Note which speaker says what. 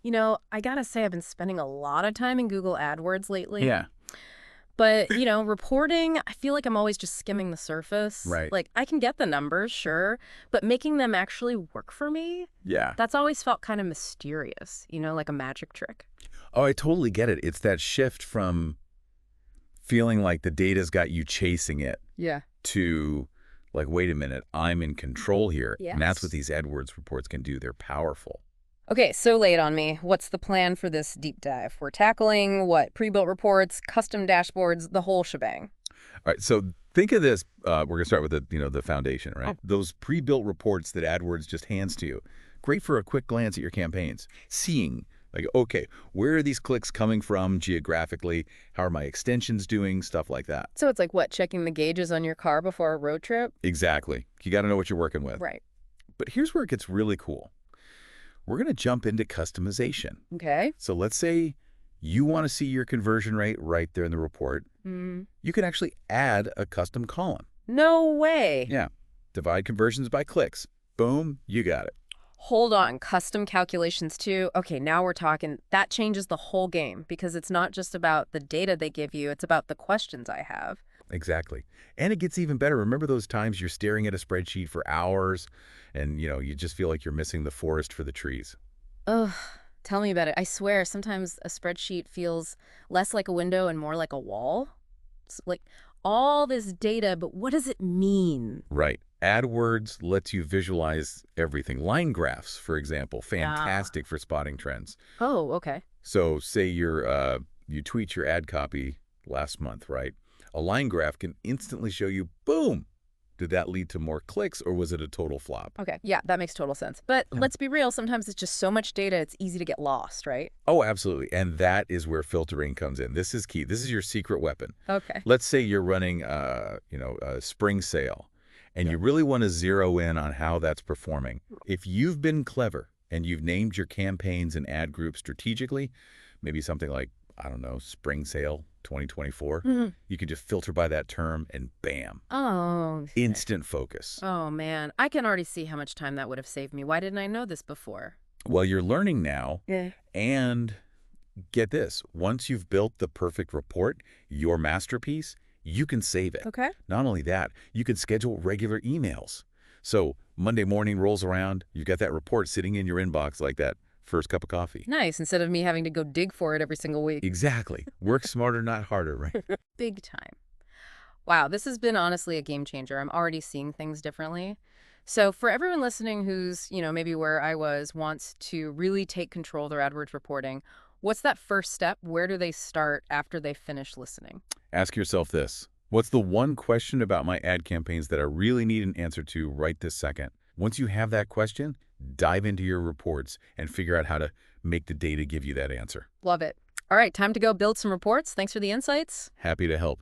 Speaker 1: I gotta say I've been spending a lot of time in Google AdWords lately.
Speaker 2: Yeah,
Speaker 1: But, reporting, I feel like I'm always just skimming the surface.
Speaker 2: right.
Speaker 1: Like, I can get the numbers, sure, but making them actually work for me,
Speaker 2: Yeah.
Speaker 1: that's always felt kind of mysterious, like a magic trick.
Speaker 2: Oh, I totally get it. It's that shift from feeling like the data's got you chasing it
Speaker 1: Yeah.
Speaker 2: to like, wait a minute, I'm in control here. And that's what
Speaker 1: Yes.
Speaker 2: these AdWords reports can do. They're powerful.
Speaker 1: Okay, so lay it on me. What's the plan for this deep dive? We're tackling what? Pre-built reports, custom dashboards, the whole shebang.
Speaker 2: All right, so think of this. We're going to start with the foundation, right?
Speaker 1: Oh.
Speaker 2: Those pre-built reports that AdWords just hands to you. Great for a quick glance at your campaigns. Seeing, like, okay, where are these clicks coming from geographically? How are my extensions doing? Stuff like that.
Speaker 1: So it's like what, checking the gauges on your car before a road trip?
Speaker 2: Exactly. You got to know what you're working with.
Speaker 1: Right.
Speaker 2: But here's where it gets really cool. We're going to jump into customization.
Speaker 1: Okay.
Speaker 2: So let's say you want to see your conversion rate right there in the report.
Speaker 1: Mm.
Speaker 2: You can actually add a custom column.
Speaker 1: No way.
Speaker 2: Yeah. Divide conversions by clicks. Boom, you got it.
Speaker 1: Hold on, custom calculations too. Okay, now we're talking. That changes the whole game because it's not just about the data they give you, it's about the questions I have.
Speaker 2: Exactly. And it gets even better. Remember those times you're staring at a spreadsheet for hours and, you just feel like you're missing the forest for the trees?
Speaker 1: Ugh, tell me about it. I swear, sometimes a spreadsheet feels less like a window and more like a wall. It's like all this data, but what does it mean?
Speaker 2: Right. AdWords lets you visualize everything. Line graphs, for example,
Speaker 1: Ah.
Speaker 2: fantastic for spotting trends.
Speaker 1: Oh, okay.
Speaker 2: So say you tweet your ad copy last month, right? A line graph can instantly show you, boom, did that lead to more clicks or was it a total flop?
Speaker 1: Okay, yeah, that makes total sense. But
Speaker 2: Yeah.
Speaker 1: let's be real, sometimes it's just so much data, it's easy to get lost, right?
Speaker 2: Oh, absolutely. And that is where filtering comes in. This is key. This is your secret weapon.
Speaker 1: Okay.
Speaker 2: Let's say you're running, a spring sale and you really want to zero in on how that's performing. If you've been clever and you've named your campaigns and ad groups strategically, maybe something like, I don't know, spring sale 2024,
Speaker 1: Mhm.
Speaker 2: you can just filter by that term and bam,
Speaker 1: Oh,
Speaker 2: instant focus.
Speaker 1: oh man, I can already see how much time that would have saved me. Why didn't I know this before?
Speaker 2: Well, you're learning now,
Speaker 1: Yeah.
Speaker 2: and get this, once you've built the perfect report, your masterpiece, you can save it.
Speaker 1: Okay.
Speaker 2: Not only that, you can schedule regular emails. So Monday morning rolls around, you've got that report sitting in your inbox like that first cup of coffee.
Speaker 1: Nice, instead of me having to go dig for it every single week.
Speaker 2: Exactly. Work smarter, not harder, right?
Speaker 1: Big time. Wow, this has been honestly a game changer. I'm already seeing things differently. So for everyone listening who's, maybe where I was, wants to really take control of their AdWords reporting, what's that first step? Where do they start after they finish listening?
Speaker 2: Ask yourself this. What's the one question about my ad campaigns that I really need an answer to right this second? Once you have that question, dive into your reports and figure out how to make the data give you that answer.
Speaker 1: Love it. All right, time to go build some reports. Thanks for the insights.
Speaker 2: Happy to help.